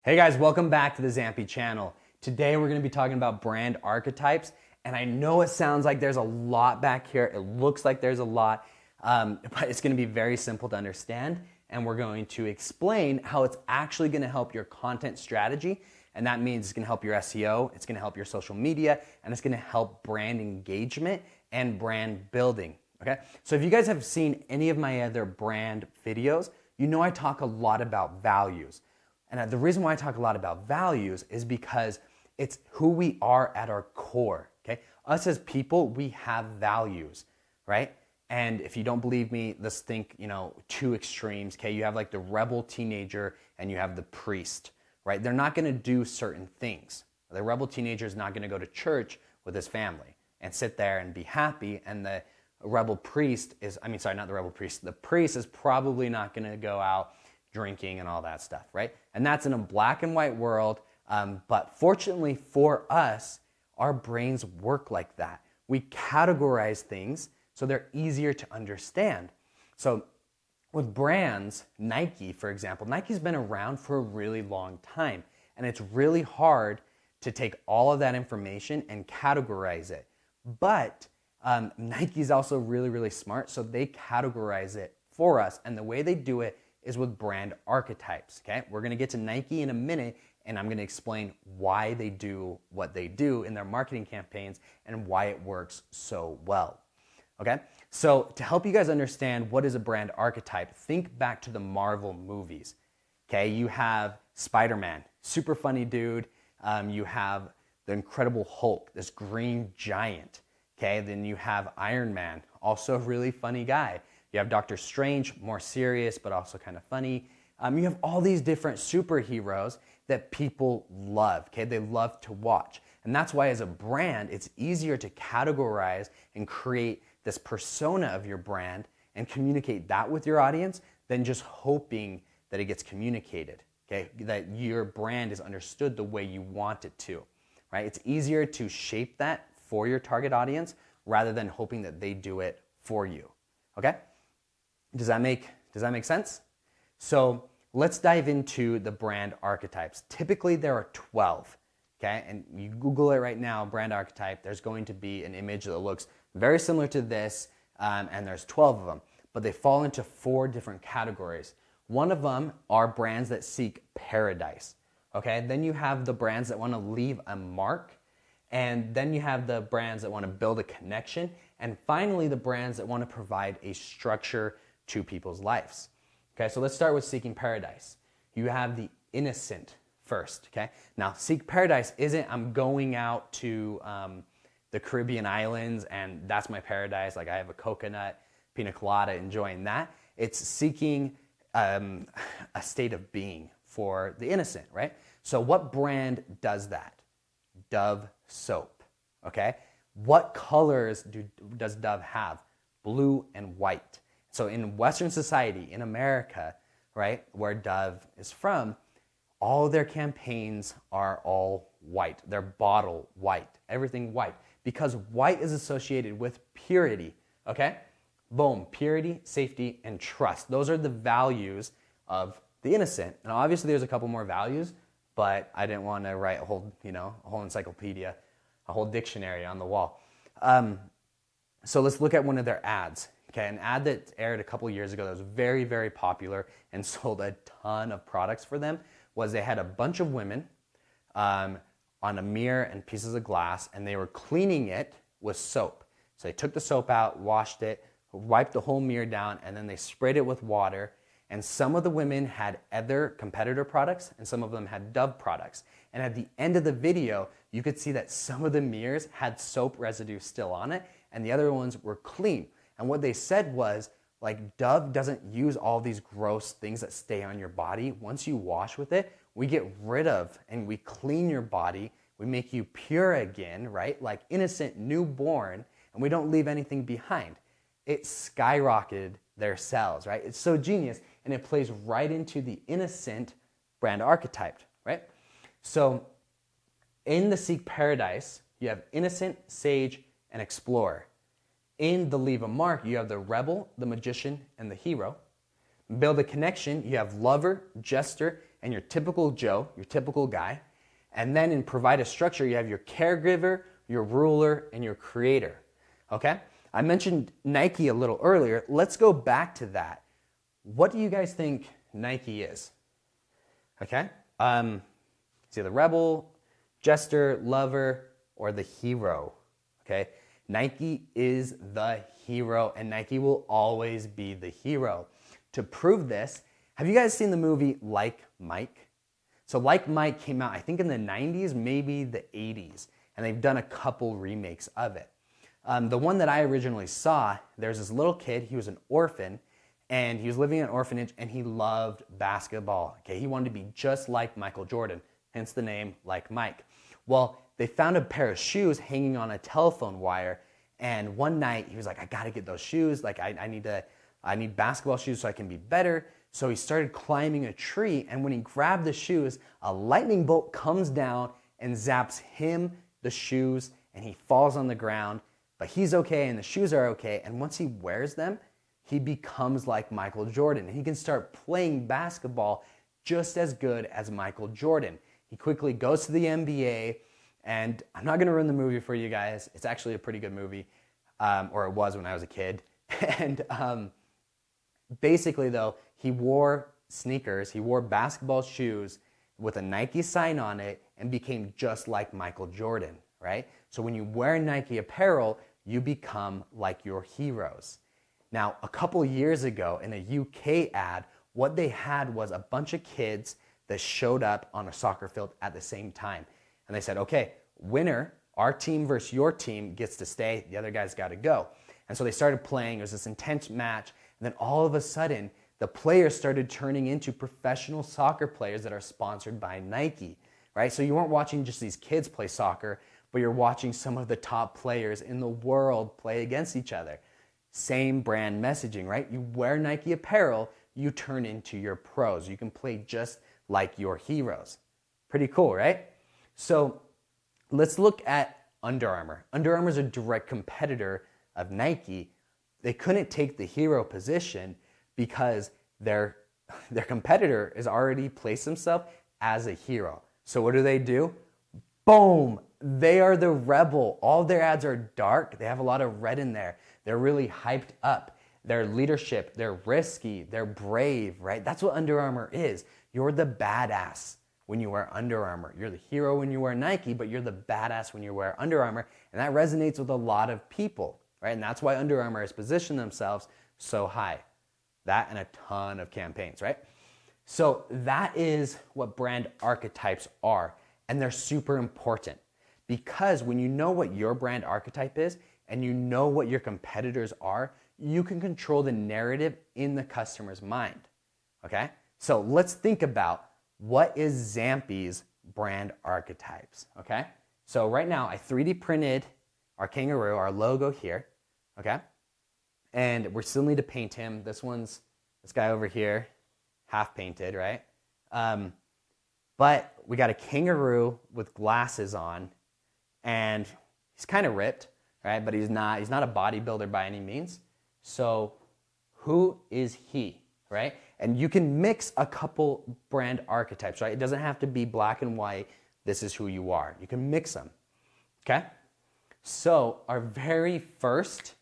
Hey guys, welcome back to the Zampi channel. Today we're going to be talking about brand archetypes, and I know it sounds like there's a lot back here. It looks like there's a lot, but it's going to be very simple to understand, and we're going to explain how it's actually going to help your content strategy, and that means it's going to help your SEO, it's going to help your social media, and it's going to help brand engagement and brand building. Okay, so if you guys have seen any of my other brand videos, you know I talk a lot about values. And the reason why I talk a lot about values is because it's who we are at our core, okay? Us as people, we have values, right? And if you don't believe me, let's think, two extremes, okay? You have like the rebel teenager and you have the priest, right? They're not gonna do certain things. The rebel teenager is not gonna go to church with his family and sit there and be happy, and the rebel priest is, not the rebel priest, the priest is probably not gonna go out drinking and all that stuff, right? And that's in a black and white world, but fortunately for us, our brains work like that. We categorize things so they're easier to understand. So with brands, Nike, for example, Nike's been around for a really long time, and it's really hard to take all of that information and categorize it. But Nike's also really, really smart, so they categorize it for us, and the way they do it is with brand archetypes, okay? We're gonna get to Nike in a minute, and I'm gonna explain why they do what they do in their marketing campaigns and why it works so well, okay? So to help you guys understand what is a brand archetype, think back to the Marvel movies, okay? You have Spider-Man, super funny dude. You have the Incredible Hulk, this green giant, okay? Then you have Iron Man, also a really funny guy. You have Doctor Strange, more serious, but also kind of funny. You have all these different superheroes that people love, okay? They love to watch. And that's why as a brand, it's easier to categorize and create this persona of your brand and communicate that with your audience than just hoping that it gets communicated, okay? That your brand is understood the way you want it to, right? It's easier to shape that for your target audience rather than hoping that they do it for you, okay? Does that make sense? So let's dive into the brand archetypes. Typically there are 12, okay? And you Google it right now, brand archetype, there's going to be an image that looks very similar to this, and there's 12 of them, but they fall into 4 different categories. One of them are brands that seek paradise, okay? Then you have the brands that wanna leave a mark, and then you have the brands that wanna build a connection, and finally the brands that wanna provide a structure to people's lives. Okay, so let's start with seeking paradise. You have the innocent first, okay? Now, seek paradise isn't I'm going out to the Caribbean islands and that's my paradise, like I have a coconut, pina colada, enjoying that. It's seeking a state of being for the innocent, right? So what brand does that? Dove soap, okay? What colors does Dove have? Blue and white. So in Western society, in America, right, where Dove is from, all their campaigns are all white. They're bottle white, everything white, because white is associated with purity, okay? Boom, purity, safety, and trust. Those are the values of the innocent. And obviously there's a couple more values, but I didn't want to write a whole encyclopedia, a whole dictionary on the wall. So let's look at one of their ads. Okay, an ad that aired a couple years ago that was very, very popular and sold a ton of products for them was they had a bunch of women on a mirror and pieces of glass, and they were cleaning it with soap. So they took the soap out, washed it, wiped the whole mirror down, and then they sprayed it with water. And some of the women had other competitor products, and some of them had Dove products. And at the end of the video, you could see that some of the mirrors had soap residue still on it, and the other ones were clean. And what they said was, like, Dove doesn't use all these gross things that stay on your body. Once you wash with it, we get rid of and we clean your body. We make you pure again, right? Like innocent, newborn, and we don't leave anything behind. It skyrocketed their sales, right? It's so genius, and it plays right into the innocent brand archetype, right? So in the Seek Paradise, you have innocent, sage, and explorer. In the Leave a Mark, you have the rebel, the magician, and the hero. Build a connection, you have lover, jester, and your typical Joe, your typical guy. And then in provide a structure, you have your caregiver, your ruler, and your creator. Okay? I mentioned Nike a little earlier. Let's go back to that. What do you guys think Nike is? Okay? Is he the rebel, jester, lover, or the hero? Okay? Nike is the hero, and Nike will always be the hero. To prove this, have you guys seen the movie Like Mike? So Like Mike came out, I think in the 90s, maybe the 80s, and they've done a couple remakes of it. The one that I originally saw, there's this little kid, he was an orphan, and he was living in an orphanage, and he loved basketball. Okay, he wanted to be just like Michael Jordan, hence the name Like Mike. Well, they found a pair of shoes hanging on a telephone wire, and one night he was like, I gotta get those shoes, like I need basketball shoes so I can be better. So he started climbing a tree, and when he grabbed the shoes, a lightning bolt comes down and zaps him, the shoes, and he falls on the ground, but he's okay and the shoes are okay, and once he wears them, he becomes like Michael Jordan. He can start playing basketball just as good as Michael Jordan. He quickly goes to the NBA, and I'm not gonna ruin the movie for you guys. It's actually a pretty good movie, or it was when I was a kid. And basically though, he wore sneakers, he wore basketball shoes with a Nike sign on it and became just like Michael Jordan, right? So when you wear Nike apparel, you become like your heroes. Now, a couple years ago in a UK ad, what they had was a bunch of kids that showed up on a soccer field at the same time. And they said, okay, winner, our team versus your team gets to stay, the other guys gotta go. And so they started playing, it was this intense match, and then all of a sudden, the players started turning into professional soccer players that are sponsored by Nike, right? So you weren't watching just these kids play soccer, but you're watching some of the top players in the world play against each other. Same brand messaging, right? You wear Nike apparel, you turn into your pros. You can play just like your heroes. Pretty cool, right? So let's look at Under Armour. Under Armour is a direct competitor of Nike. They couldn't take the hero position because their competitor has already placed himself as a hero. So what do? Boom! They are the rebel. All their ads are dark. They have a lot of red in there. They're really hyped up. Their leadership, they're risky, they're brave, right? That's what Under Armour is. You're the badass when you wear Under Armour. You're the hero when you wear Nike, but you're the badass when you wear Under Armour. And that resonates with a lot of people, right? And that's why Under Armour has positioned themselves so high. That and a ton of campaigns, right? So that is what brand archetypes are. And they're super important because when you know what your brand archetype is and you know what your competitors are, you can control the narrative in the customer's mind, okay? So let's think about what is Zampi's brand archetypes, okay? So right now I 3D printed our kangaroo, our logo here, okay? And we still need to paint him. This guy over here, half painted, right? But we got a kangaroo with glasses on, and he's kind of ripped, right? But he's not a bodybuilder by any means. So who is he, right? And you can mix a couple brand archetypes, right? It doesn't have to be black and white. This is who you are. You can mix them, okay? So our very first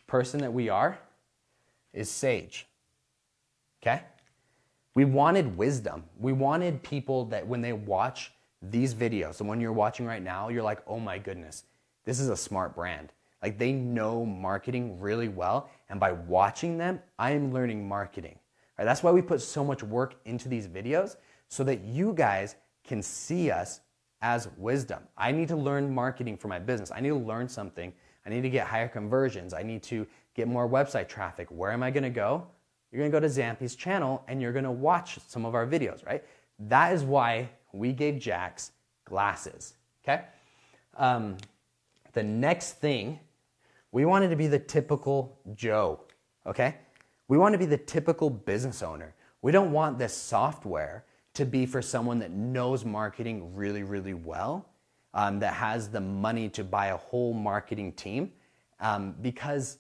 person that we are is Sage, okay? We wanted wisdom. We wanted people that when they watch these videos, the one you're watching right now, you're like, oh my goodness, this is a smart brand. Like they know marketing really well. And by watching them, I am learning marketing. Right? That's why we put so much work into these videos so that you guys can see us as wisdom. I need to learn marketing for my business. I need to learn something. I need to get higher conversions. I need to get more website traffic. Where am I gonna go? You're gonna go to Zampi's channel and you're gonna watch some of our videos, right? That is why we gave Jax glasses, okay? The next thing, we wanted to be the typical Joe, okay? We want to be the typical business owner. We don't want this software to be for someone that knows marketing really, really well, that has the money to buy a whole marketing team, because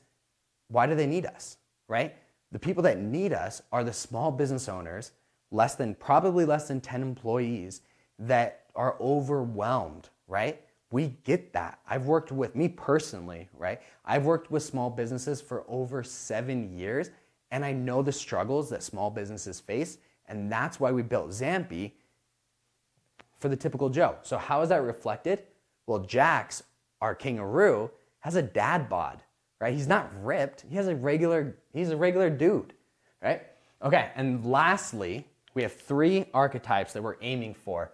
why do they need us, right? The people that need us are the small business owners probably less than 10 employees that are overwhelmed, right? We get that. I've worked with, me personally, right? I've worked with small businesses for over 7 years, and I know the struggles that small businesses face, and that's why we built Zampi for the typical Joe. So how is that reflected? Well, Jax, our kangaroo, has a dad bod, right? He's not ripped. He's a regular dude, right? Okay, and lastly, we have 3 archetypes that we're aiming for.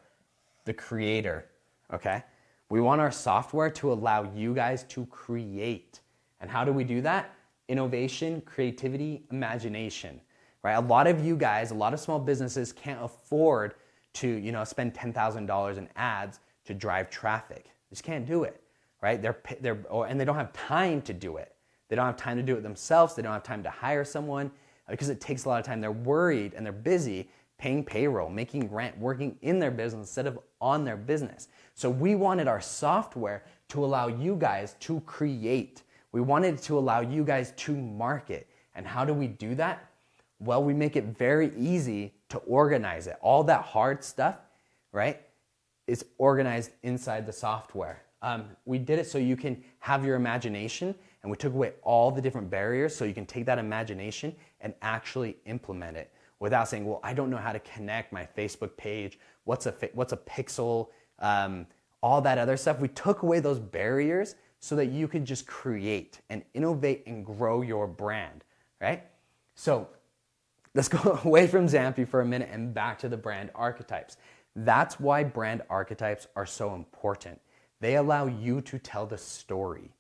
The creator, okay? We want our software to allow you guys to create. And how do we do that? Innovation, creativity, imagination, right? A lot of you guys, a lot of small businesses can't afford to, spend $10,000 in ads to drive traffic. They just can't do it, right? And they don't have time to do it. They don't have time to do it themselves. They don't have time to hire someone because it takes a lot of time. They're worried and they're busy paying payroll, making rent, working in their business instead of on their business. So we wanted our software to allow you guys to create. We wanted to allow you guys to market. And how do we do that? Well, we make it very easy to organize it. All that hard stuff, right, is organized inside the software. We did it so you can have your imagination, and we took away all the different barriers so you can take that imagination and actually implement it without saying, well, I don't know how to connect my Facebook page, what's a pixel, all that other stuff. We took away those barriers so that you could just create and innovate and grow your brand, right? So let's go away from Zampi for a minute and back to the brand archetypes. That's why brand archetypes are so important. They allow you to tell the story,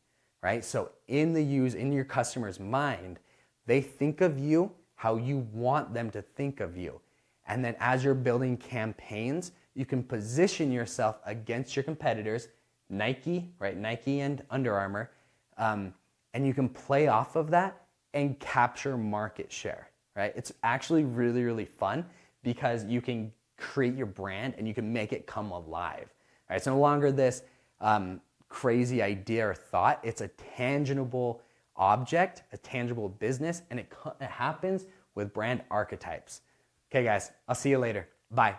right? So in your customer's mind, they think of you how you want them to think of you. And then as you're building campaigns, you can position yourself against your competitors, Nike, right? Nike and Under Armour, and you can play off of that and capture market share, right? It's actually really, really fun because you can create your brand and you can make it come alive, right? It's no longer this crazy idea or thought. It's a tangible object, a tangible business, and it happens with brand archetypes. Okay, guys, I'll see you later. Bye.